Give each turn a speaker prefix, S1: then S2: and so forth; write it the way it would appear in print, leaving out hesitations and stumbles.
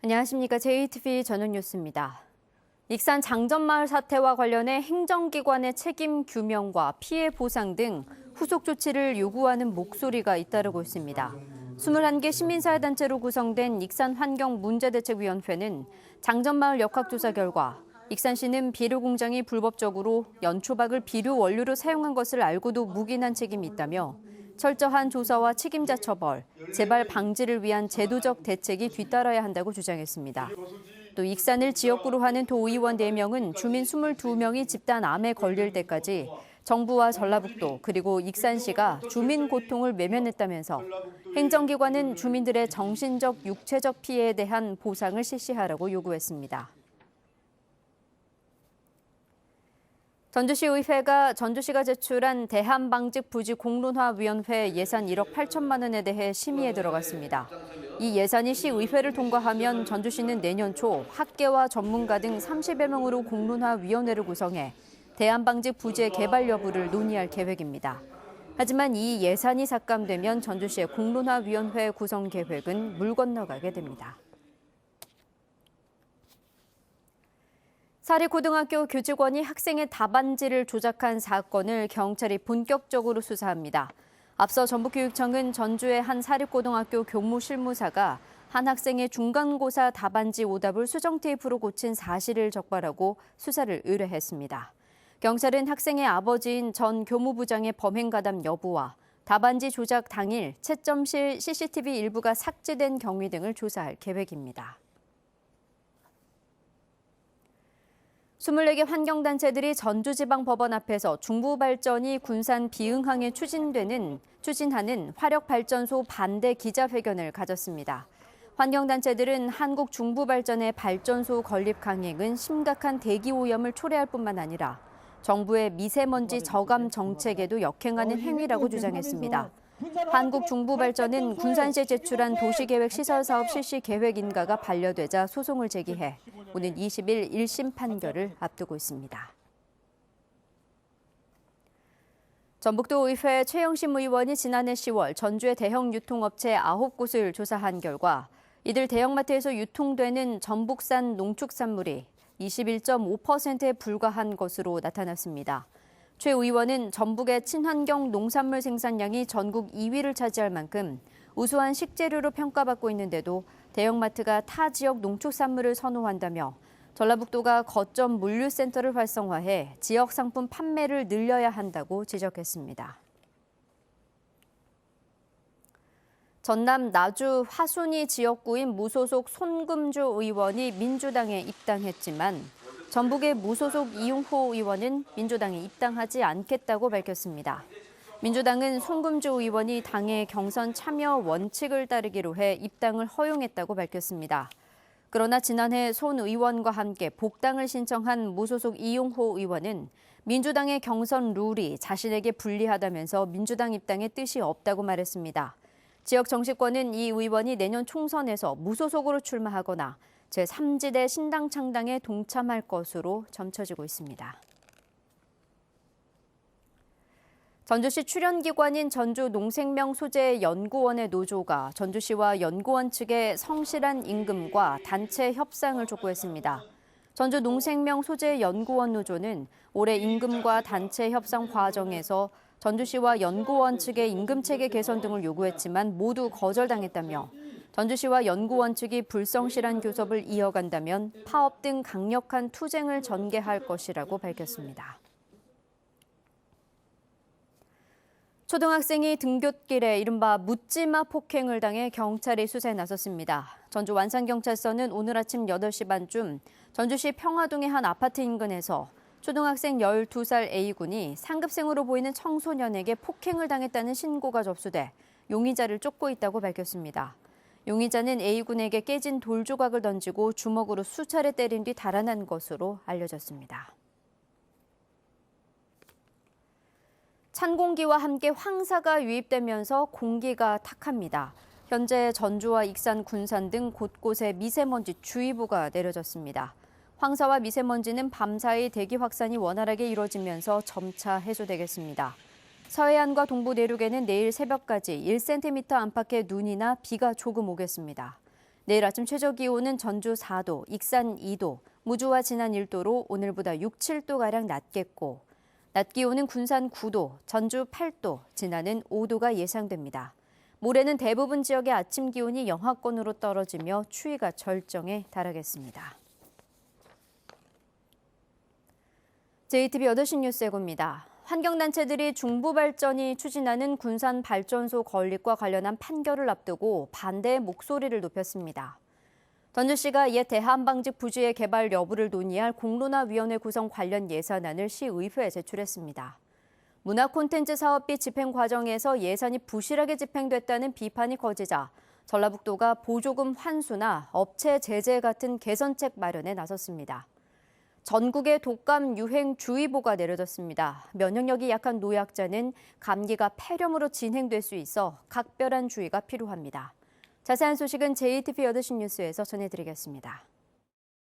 S1: 안녕하십니까. JTV 저녁 뉴스입니다. 익산 장전마을 사태와 관련해 행정기관의 책임 규명과 피해 보상 등 후속 조치를 요구하는 목소리가 잇따르고 있습니다. 21개 시민사회단체로 구성된 익산환경문제대책위원회는 장전마을 역학조사 결과 익산시는 비료 공장이 불법적으로 연초박을 비료 원료로 사용한 것을 알고도 묵인한 책임이 있다며 철저한 조사와 책임자 처벌, 재발 방지를 위한 제도적 대책이 뒤따라야 한다고 주장했습니다. 또 익산을 지역구로 하는 도의원 4명은 주민 22명이 집단암에 걸릴 때까지 정부와 전라북도 그리고 익산시가 주민 고통을 외면했다면서 행정기관은 주민들의 정신적, 육체적 피해에 대한 보상을 실시하라고 요구했습니다. 전주시의회가 전주시가 제출한 대한방직부지공론화위원회 예산 1억 8천만 원에 대해 심의에 들어갔습니다. 이 예산이 시의회를 통과하면 전주시는 내년 초 학계와 전문가 등 30여 명으로 공론화위원회를 구성해 대한방직부지의 개발 여부를 논의할 계획입니다. 하지만 이 예산이 삭감되면 전주시의 공론화위원회 구성 계획은 물 건너가게 됩니다. 사립고등학교 교직원이 학생의 답안지를 조작한 사건을 경찰이 본격적으로 수사합니다. 앞서 전북교육청은 전주의 한 사립고등학교 교무실무사가 한 학생의 중간고사 답안지 오답을 수정 테이프로 고친 사실을 적발하고 수사를 의뢰했습니다. 경찰은 학생의 아버지인 전 교무부장의 범행 가담 여부와 답안지 조작 당일 채점실 CCTV 일부가 삭제된 경위 등을 조사할 계획입니다. 24개 환경단체들이 전주지방법원 앞에서 중부발전이 군산 비응항에 추진하는 화력발전소 반대 기자회견을 가졌습니다. 환경단체들은 한국 중부발전의 발전소 건립 강행은 심각한 대기오염을 초래할 뿐만 아니라 정부의 미세먼지 저감 정책에도 역행하는 행위라고 주장했습니다. 한국중부발전은 군산시에 제출한 도시계획 시설사업 실시 계획 인가가 반려되자 소송을 제기해 오는 20일 1심 판결을 앞두고 있습니다. 전북도의회 최영심 의원이 지난해 10월 전주의 대형 유통업체 9곳을 조사한 결과 이들 대형마트에서 유통되는 전북산 농축산물이 21.5%에 불과한 것으로 나타났습니다. 최 의원은 전북의 친환경 농산물 생산량이 전국 2위를 차지할 만큼 우수한 식재료로 평가받고 있는데도 대형마트가 타 지역 농축산물을 선호한다며 전라북도가 거점 물류센터를 활성화해 지역 상품 판매를 늘려야 한다고 지적했습니다. 전남 나주 화순이 지역구인 무소속 손금주 의원이 민주당에 입당했지만 전북의 무소속 이용호 의원은 민주당에 입당하지 않겠다고 밝혔습니다. 민주당은 손금주 의원이 당의 경선 참여 원칙을 따르기로 해 입당을 허용했다고 밝혔습니다. 그러나 지난해 손 의원과 함께 복당을 신청한 무소속 이용호 의원은 민주당의 경선 룰이 자신에게 불리하다면서 민주당 입당에 뜻이 없다고 말했습니다. 지역 정치권은 이 의원이 내년 총선에서 무소속으로 출마하거나 제3지대 신당 창당에 동참할 것으로 점쳐지고 있습니다. 전주시 출연기관인 전주농생명소재연구원의 노조가 전주시와 연구원 측에 성실한 임금과 단체 협상을 촉구했습니다. 전주농생명소재연구원 노조는 올해 임금과 단체 협상 과정에서 전주시와 연구원 측의 임금체계 개선 등을 요구했지만 모두 거절당했다며 전주시와 연구원 측이 불성실한 교섭을 이어간다면 파업 등 강력한 투쟁을 전개할 것이라고 밝혔습니다. 초등학생이 등굣길에 이른바 묻지마 폭행을 당해 경찰이 수사에 나섰습니다. 전주 완산경찰서는 오늘 아침 8시 반쯤 전주시 평화동의 한 아파트 인근에서 초등학생 12살 A군이 상급생으로 보이는 청소년에게 폭행을 당했다는 신고가 접수돼 용의자를 쫓고 있다고 밝혔습니다. 용의자는 A군에게 깨진 돌 조각을 던지고 주먹으로 수차례 때린 뒤 달아난 것으로 알려졌습니다. 찬 공기와 함께 황사가 유입되면서 공기가 탁합니다. 현재 전주와 익산, 군산 등 곳곳에 미세먼지 주의보가 내려졌습니다. 황사와 미세먼지는 밤사이 대기 확산이 원활하게 이루어지면서 점차 해소되겠습니다. 서해안과 동부 내륙에는 내일 새벽까지 1cm 안팎의 눈이나 비가 조금 오겠습니다. 내일 아침 최저기온은 전주 4도, 익산 2도, 무주와 진안 1도로 오늘보다 6, 7도가량 낮겠고 낮 기온은 군산 9도, 전주 8도, 진안은 5도가 예상됩니다. 모레는 대부분 지역의 아침 기온이 영하권으로 떨어지며 추위가 절정에 달하겠습니다. JTB 8시 뉴스 예고입니다. 환경단체들이 중부발전이 추진하는 군산발전소 건립과 관련한 판결을 앞두고 반대의 목소리를 높였습니다. 전주시가 옛 대한방직 부지의 개발 여부를 논의할 공론화위원회 구성 관련 예산안을 시의회에 제출했습니다. 문화 콘텐츠 사업비 집행 과정에서 예산이 부실하게 집행됐다는 비판이 커지자 전라북도가 보조금 환수나 업체 제재 같은 개선책 마련에 나섰습니다. 전국에 독감 유행주의보가 내려졌습니다. 면역력이 약한 노약자는 감기가 폐렴으로 진행될 수 있어 각별한 주의가 필요합니다. 자세한 소식은 JTB 8시 뉴스에서 전해드리겠습니다.